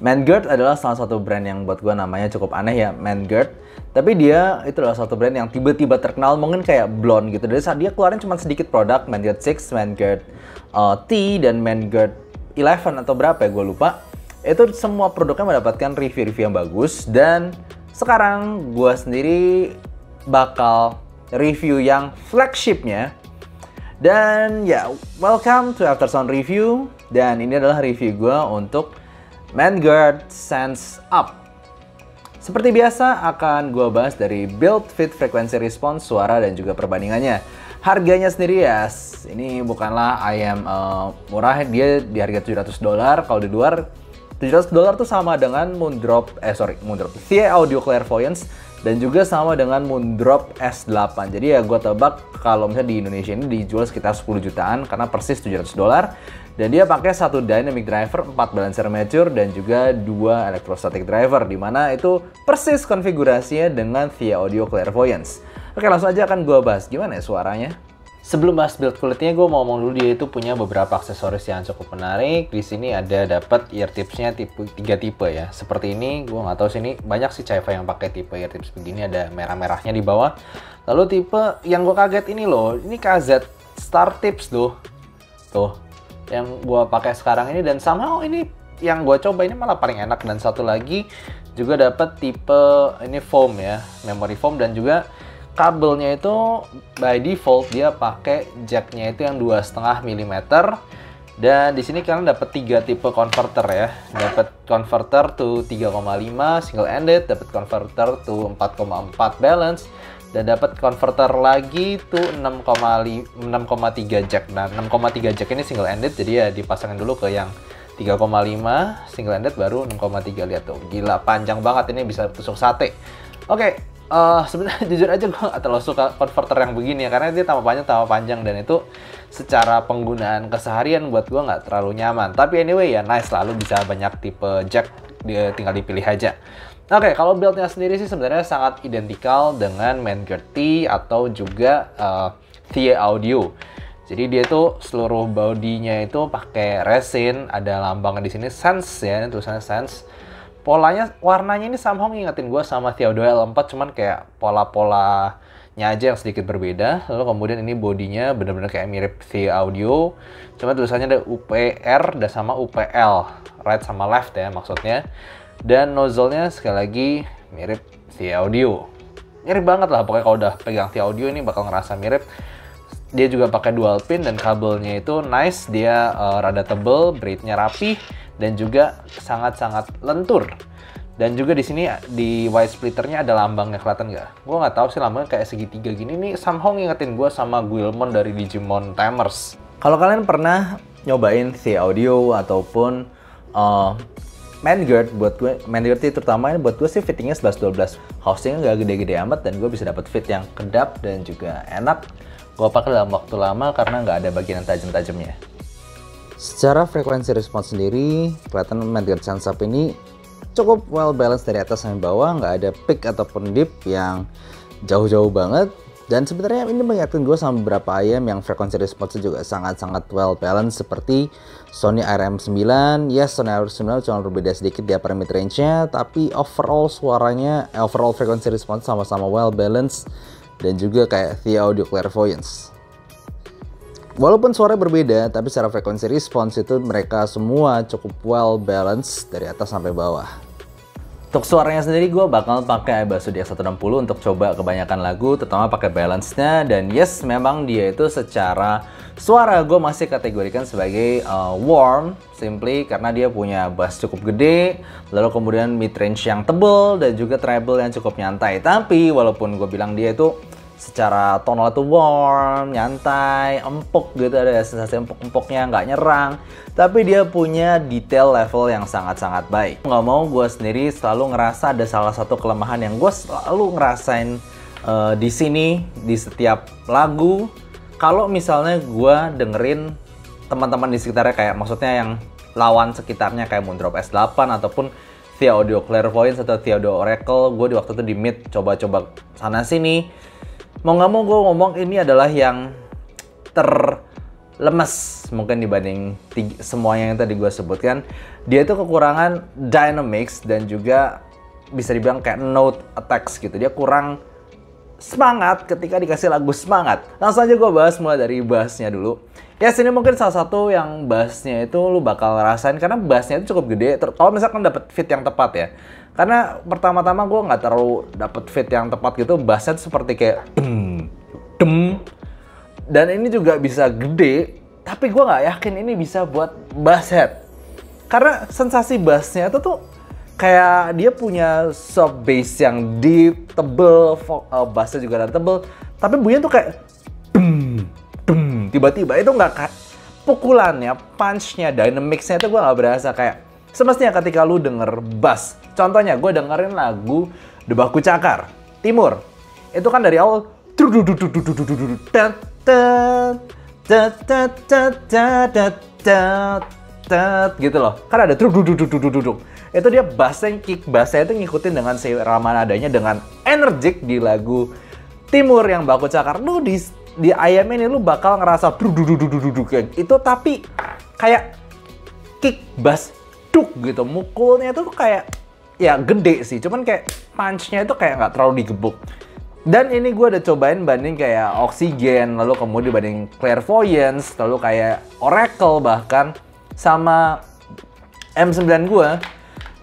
Manguard adalah salah satu brand yang buat gue namanya cukup aneh ya, Manguard. Tapi dia itu adalah satu brand yang tiba-tiba terkenal, mungkin kayak blonde gitu. Dari saat dia keluarin cuma sedikit produk, Manguard 6, Manguard T, dan Manguard 11 atau berapa ya, gue lupa. Itu semua produknya mendapatkan review-review yang bagus. Dan sekarang gue sendiri bakal review yang flagshipnya. Dan ya, welcome to Aftersound Review. Dan ini adalah review gue untuk Manguard Sense Up. Seperti biasa akan gue bahas dari build, fit, frekuensi respons, suara, dan juga perbandingannya. Harganya sendiri ya, ini bukanlah ayam murah, dia di harga $700. Kalau di luar $700 tuh sama dengan Moondrop Thea Audio Clairvoyance, dan juga sama dengan Moondrop S8. Jadi ya gue tebak kalau misalnya di Indonesia ini dijual sekitar 10 jutaan karena persis $700. Dan dia pakai satu dynamic driver, 4 balancer mature, dan juga 2 electrostatic driver, dimana itu persis konfigurasinya dengan Thea Audio Clairvoyance. Oke, langsung aja akan gue bahas gimana ya suaranya. Sebelum bahas build quality-nya, gue mau ngomong dulu dia itu punya beberapa aksesoris yang cukup menarik. Di sini ada dapat ear tips-nya tipe 3 tipe ya. Seperti ini, gue nggak tahu sini banyak sih Chaifa yang pakai tipe ear tips begini, ada merah-merahnya di bawah. Lalu tipe yang gue kaget ini loh, ini KZ Star Tips tuh yang gue pakai sekarang ini, dan somehow ini yang gue coba ini malah paling enak. Dan satu lagi juga dapat tipe ini foam ya, memory foam, dan juga kabelnya itu by default dia pakai jacknya itu yang 2,5 mm. Dan di sini kalian dapat 3 tipe converter ya, dapat converter to 3,5 single ended, dapat converter to 4,4 balance, dan dapat converter lagi tuh 6,3 jack. Nah, 6,3 jack ini single ended, jadi ya dipasangin dulu ke yang 3,5 single ended baru 6,3. Lihat tuh, gila panjang banget, ini bisa tusuk sate. Oke, sebenarnya jujur aja gue gak terlalu suka converter yang begini ya, karena dia tambah panjang, dan itu secara penggunaan keseharian buat gue nggak terlalu nyaman. Tapi anyway ya, nice, lalu bisa banyak tipe jack, dia tinggal dipilih aja. Oke, kalau build-nya sendiri sih sebenarnya sangat identikal dengan Manguard T atau juga Thea Audio. Jadi dia tuh seluruh bodinya itu pakai resin, ada lambangnya di sini Sense ya, ini tulisannya Sense. Polanya, warnanya ini somehow ngingetin gue sama Thea Audio L4, cuman kayak pola-polanya aja yang sedikit berbeda. Lalu kemudian ini bodinya bener-bener kayak mirip Thea Audio, cuma tulisannya ada UPR dan sama UPL, right sama left ya maksudnya. Dan nozzle-nya sekali lagi mirip Thea Audio. Mirip banget lah, pokoknya kalau udah pegang Thea Audio ini bakal ngerasa mirip. Dia juga pakai dual pin, dan kabelnya itu nice, dia rada tebel, braidnya rapih, dan juga sangat-sangat lentur. Dan juga di sini di wide splitternya ada lambangnya, kelihatan nggak? Gue nggak tahu sih, lambangnya kayak segitiga gini. Ini somehow ngingetin gue sama Guilmon dari Digimon Tamers. Kalau kalian pernah nyobain Thea Audio ataupun Manguard, buat gue Manguard terutama buat gue sih fittingnya 11-12, housingnya nggak gede-gede amat, dan gue bisa dapat fit yang kedap dan juga enak. Gue pakai dalam waktu lama karena nggak ada bagian tajam-tajamnya. Secara frekuensi respons sendiri, kelihatan Manguard Sense Up ini cukup well balanced dari atas sampai bawah, nggak ada peak ataupun dip yang jauh-jauh banget. Dan sebenarnya ini mengingatkan gue sama beberapa ayam yang frekuensi responsnya juga sangat-sangat well balanced, seperti Sony RM9. Yes, Sony RM9 cuma berbeda sedikit di upper mid range-nya, tapi overall suaranya, overall frekuensi respons sama-sama well balanced, dan juga kayak Thea Audio Clairvoyance. Walaupun suara berbeda, tapi secara frekuensi respons itu mereka semua cukup well balanced dari atas sampai bawah. Untuk suaranya sendiri gue bakal pakai Ibasso DX160 untuk coba kebanyakan lagu, terutama pakai balance-nya. Dan yes, memang dia itu secara suara gue masih kategorikan sebagai warm, simply karena dia punya bass cukup gede, lalu kemudian mid range yang tebel, dan juga treble yang cukup nyantai. Tapi walaupun gue bilang dia itu secara tonal itu warm, nyantai, empuk gitu, ada sensasi empuk-empuknya, nggak nyerang, tapi dia punya detail level yang sangat-sangat baik. Nggak mau, gue sendiri selalu ngerasa ada salah satu kelemahan yang gue selalu ngerasain di sini, di setiap lagu. Kalau misalnya gue dengerin teman-teman di sekitarnya, kayak maksudnya yang lawan sekitarnya kayak Moondrop S8 ataupun Thea Audio Clairvoyance atau Thea Audio Oracle, gue di waktu itu di mid coba-coba sana sini. Mau nggak mau gue ngomong ini adalah yang lemes mungkin dibanding semuanya yang tadi gue sebutkan. Dia itu kekurangan dynamics dan juga bisa dibilang kayak note attacks gitu. Dia kurang semangat ketika dikasih lagu semangat. Langsung aja gue bahas mulai dari bassnya dulu. Ya sini mungkin salah satu yang bassnya itu lu bakal ngerasain karena bassnya itu cukup gede. Kalau misalkan dapet fit yang tepat ya. Karena pertama-tama gue nggak terlalu dapet fit yang tepat gitu. Bassnya tuh seperti kayak dem. Dan ini juga bisa gede. Tapi gue nggak yakin ini bisa buat bass head. Karena sensasi bassnya itu tuh kayak dia punya soft bass yang deep, tebel, bassnya juga ada tebel, tapi bunyinya tuh kayak tiba-tiba itu nggak kayak pukulannya, punch-nya, dynamics-nya itu gue nggak berasa kayak semestinya ketika lu denger bass. Contohnya gue dengerin lagu The Baku Cakar, Timur. Itu kan dari awal gitu loh. Kan ada itu dia bassnya, kick bassnya itu ngikutin dengan irama nadanya dengan energik di lagu Timur yang Baku Cakar. Lu di ayam ini lu bakal ngerasa kayak itu, tapi kayak kick bass duk gitu. Mukulnya itu kayak ya gede sih, cuman kayak punch-nya itu kayak nggak terlalu digebuk. Dan ini gue udah cobain banding kayak Oxygen, lalu kemudian banding Clairvoyance, lalu kayak Oracle bahkan sama M9 gue.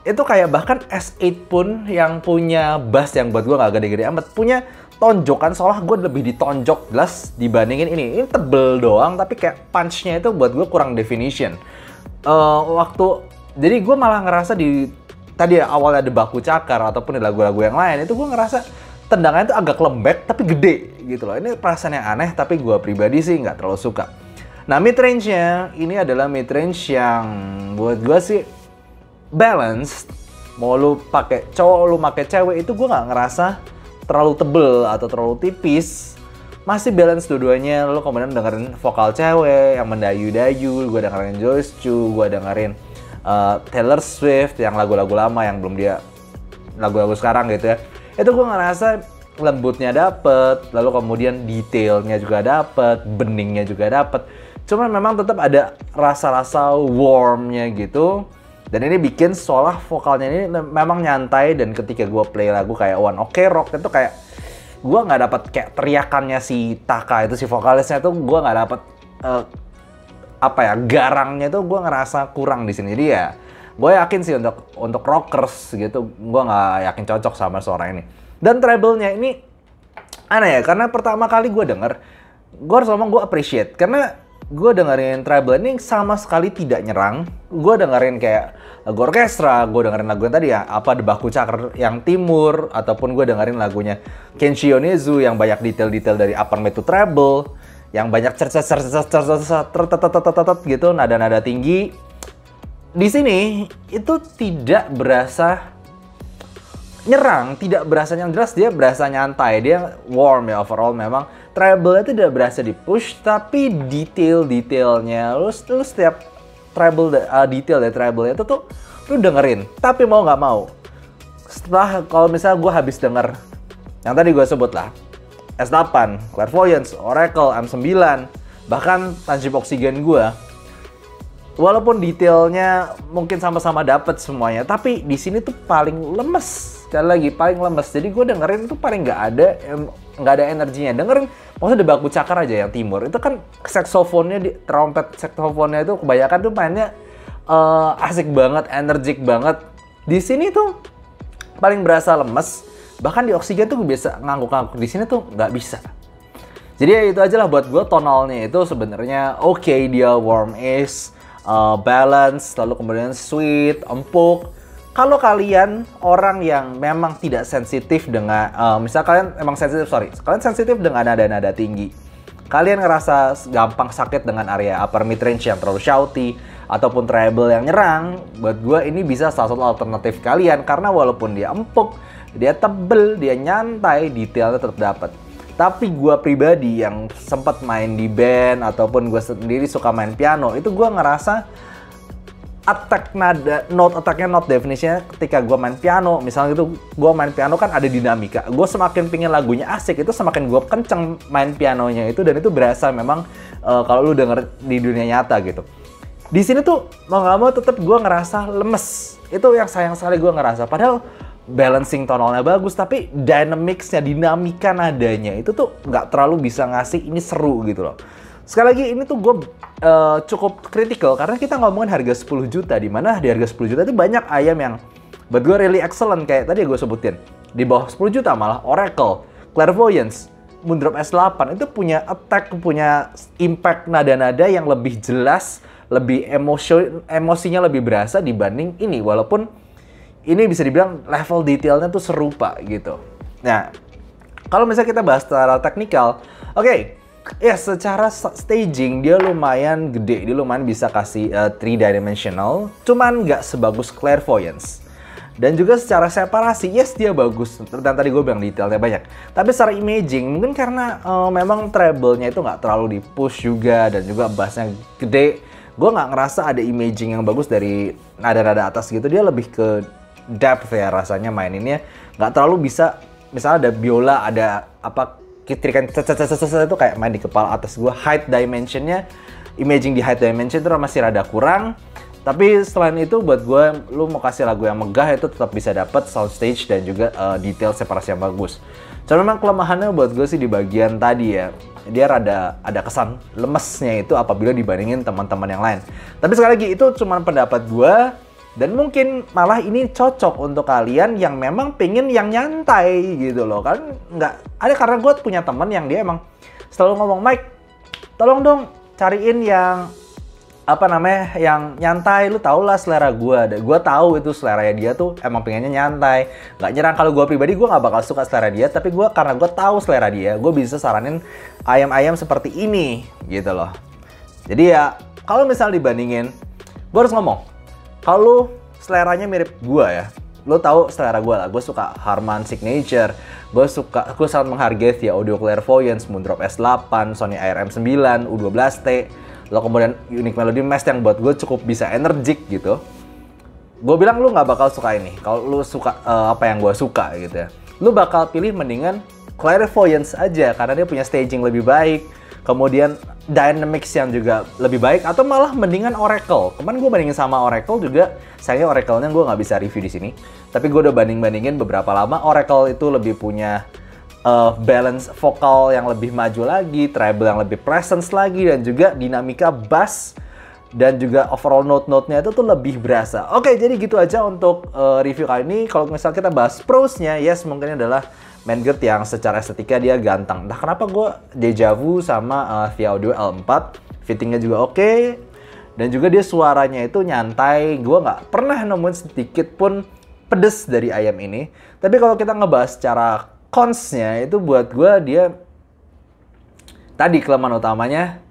Itu kayak bahkan S8 pun yang punya bass yang buat gue gak gede-gede amat, punya tonjokan seolah gue lebih ditonjok jelas dibandingin ini. Ini tebel doang tapi kayak punch-nya itu buat gue kurang definition. Jadi gue malah ngerasa tadi awalnya ada Baku Cakar ataupun di lagu-lagu yang lain itu gue ngerasa tendangannya itu agak lembek tapi gede gitu loh. Ini perasaan yang aneh tapi gue pribadi sih nggak terlalu suka. Nah mid range-nya ini adalah mid range yang buat gue sih balance. Mau lu pakai cowok, lu pakai cewek itu gue nggak ngerasa terlalu tebel atau terlalu tipis. Masih balance dua-duanya. Lu kemudian dengerin vokal cewek yang mendayu-dayu, gue dengerin Joyce Chu, gue dengerin Taylor Swift yang lagu-lagu lama yang belum dia lagu-lagu sekarang gitu ya. Itu gue ngerasa lembutnya dapet, lalu kemudian detailnya juga dapet, beningnya juga dapet. Cuman memang tetap ada rasa-rasa warmnya gitu. Dan ini bikin seolah vokalnya ini memang nyantai, dan ketika gue play lagu kayak One Ok Rock itu kayak gue nggak dapet kayak teriakannya si Taka itu, si vokalisnya tuh gue nggak dapet garangnya tuh gue ngerasa kurang di sini. Jadi ya gue yakin sih untuk rockers gitu gue nggak yakin cocok sama suara ini. Dan treble-nya ini aneh ya, karena pertama kali gue denger, gue harus ngomong gue appreciate karena gue dengerin treble ini sama sekali tidak nyerang. Gue dengerin kayak lagu orkestra, gue dengerin lagu yang tadi ya, The Baku Cakar yang Timur, ataupun gue dengerin lagunya Kenshi Yonezu yang banyak detail-detail dari upper mid to treble, yang banyak gitu, nada-nada tinggi. Di sini itu tidak berasa nyerang, tidak berasa yang jelas, dia berasa nyantai, dia warm ya overall. Memang treble itu tidak berasa di push, tapi detail-detailnya lu setiap treble detail dari treble itu tuh lu dengerin. Tapi mau nggak mau, setelah kalau misalnya gue habis denger yang tadi gue sebut lah, S8, Clairvoyance, Oracle, M9, bahkan Tanjip Oxygen gue, walaupun detailnya mungkin sama-sama dapet semuanya, tapi di sini tuh paling lemes. Sekali lagi paling lemes. Jadi gue dengerin tuh paling nggak ada energinya. Dengerin maksudnya The Baku Cakar aja yang Timur itu kan saksofonnya, trompet saksofonnya itu kebanyakan tuh mainnya asik banget, energik banget. Di sini tuh paling berasa lemes. Bahkan di Oxygen tuh biasa ngangguk-ngangguk, di sini tuh nggak bisa. Jadi ya itu aja lah buat gue, tonalnya itu sebenarnya oke, dia warm-ish, balance, lalu kemudian sweet, empuk. Kalau kalian orang yang memang tidak sensitif dengan, misal kalian emang kalian sensitif dengan nada-nada tinggi, kalian ngerasa gampang sakit dengan area upper mid range yang terlalu shouty, ataupun treble yang nyerang, buat gue ini bisa salah satu alternatif kalian, karena walaupun dia empuk, dia tebel, dia nyantai, detailnya tetap dapat. Tapi gue pribadi yang sempat main di band ataupun gue sendiri suka main piano, itu gue ngerasa attack nada, note attack-nya, note definition-nya ketika gue main piano, misalnya gitu, gue main piano kan ada dinamika. Gue semakin pingin lagunya asik, itu semakin gue kenceng main pianonya itu, dan itu berasa memang kalau lu denger di dunia nyata gitu. Di sini tuh mau nggak mau tetap gue ngerasa lemes. Itu yang sayang sekali gue ngerasa. Padahal balancing tonalnya bagus, tapi dynamics-nya, dinamika nadanya itu tuh nggak terlalu bisa ngasih ini seru gitu loh. Sekali lagi ini tuh gue cukup kritikal karena kita ngomongin harga 10 juta, di mana di harga 10 juta itu banyak ayam yang buat gue really excellent, kayak tadi gue sebutin. Di bawah 10 juta malah Oracle, Clairvoyance, Moondrop S8 itu punya attack, punya impact nada-nada yang lebih jelas, lebih emosinya lebih berasa dibanding ini, walaupun ini bisa dibilang level detailnya tuh serupa gitu. Nah, kalau misalnya kita bahas secara teknikal, oke. Ya, secara staging dia lumayan gede, dia lumayan bisa kasih 3-dimensional, cuman nggak sebagus Clairvoyance. Dan juga secara separasi, yes dia bagus, dan tadi gue bilang detailnya banyak. Tapi secara imaging, mungkin karena memang treble-nya itu nggak terlalu di-push juga, dan juga bassnya gede, gue nggak ngerasa ada imaging yang bagus dari nada-nada atas gitu. Dia lebih ke depth ya rasanya maininnya, nggak terlalu bisa, misalnya ada biola, ada apa, kitrikan itu kayak main di kepala atas gue. Height dimensionnya, imaging di height dimension itu masih rada kurang. Tapi selain itu buat gue, lu mau kasih lagu yang megah itu tetap bisa dapat soundstage dan juga detail separasi yang bagus. Cuma memang kelemahannya buat gue sih di bagian tadi ya, dia rada ada kesan lemesnya itu apabila dibandingin teman-teman yang lain. Tapi sekali lagi itu cuma pendapat gue. Dan mungkin malah ini cocok untuk kalian yang memang pengen yang nyantai gitu loh. Kan nggak ada, karena gue punya temen yang dia emang selalu ngomong, Mike, tolong dong cariin yang apa namanya, yang nyantai. Lu tau lah selera gue. Gue tahu itu selera dia tuh emang pengennya nyantai. Nggak nyerang, kalau gue pribadi gue nggak bakal suka selera dia. Tapi gue, karena gue tahu selera dia, gue bisa saranin ayam-ayam seperti ini gitu loh. Jadi ya kalau misal dibandingin, gue harus ngomong, kalau seleranya mirip gue ya, lo tahu selera gue lah. Gue suka Harman Signature, gue sangat menghargai Via Audio Clairvoyance, Moondrop S8, Sony ARM9, U12T, lo kemudian Unique Melody Mesh yang buat gue cukup bisa energik gitu. Gue bilang lu nggak bakal suka ini. Kalau lu suka apa yang gue suka gitu ya, lu bakal pilih mendingan Clairvoyance aja karena dia punya staging lebih baik, kemudian dynamics yang juga lebih baik, atau malah mendingan Oracle. Kemarin gue bandingin sama Oracle juga, sayangnya Oracle-nya gue nggak bisa review di sini. Tapi gue udah bandingin beberapa lama, Oracle itu lebih punya balance vokal yang lebih maju lagi, treble yang lebih presence lagi, dan juga dinamika bass dan juga overall note-note-nya itu tuh lebih berasa. Oke, jadi gitu aja untuk review kali ini. Kalau misalnya kita bahas pros-nya, yes mungkin adalah Manngurt yang secara estetika dia ganteng. Entah kenapa gue deja vu sama Via Audio L4. Fittingnya juga oke. Dan juga dia suaranya itu nyantai. Gue nggak pernah nemuin sedikit pun pedes dari ayam ini. Tapi kalau kita ngebahas secara cons-nya, itu buat gue dia tadi kelemahan utamanya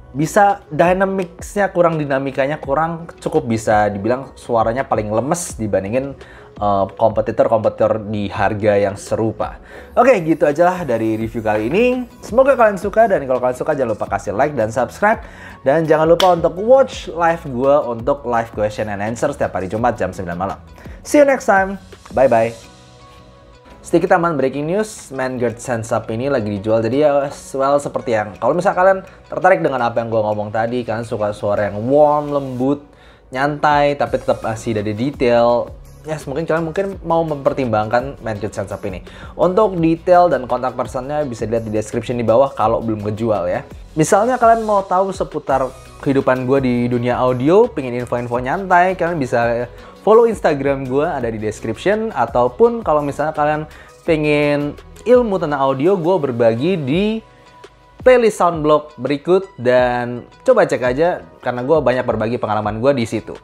bisa dynamics-nya kurang, dinamikanya kurang, cukup bisa dibilang suaranya paling lemes dibandingin kompetitor-kompetitor di harga yang serupa. Oke, gitu aja lah dari review kali ini. Semoga kalian suka, dan kalau kalian suka jangan lupa kasih like dan subscribe. Dan jangan lupa untuk watch live gue untuk live question and answer setiap hari Jumat jam 9 malam. See you next time. Bye-bye. Sedikit tambahan breaking news, Manngurt Sensup ini lagi dijual. Jadi ya, well, seperti yang kalau misalnya kalian tertarik dengan apa yang gue ngomong tadi, kalian suka suara yang warm, lembut, nyantai, tapi tetap masih ada detail, yes, mungkin kalian mau mempertimbangkan Manngurt Sensup ini. Untuk detail dan kontak personnya bisa dilihat di description di bawah kalau belum kejual ya. Misalnya kalian mau tahu seputar kehidupan gue di dunia audio, pengen info-info nyantai, kalian bisa follow Instagram gue, ada di description. Ataupun kalau misalnya kalian pengen ilmu tentang audio, gue berbagi di playlist Soundblog berikut. Dan coba cek aja, karena gue banyak berbagi pengalaman gue di situ.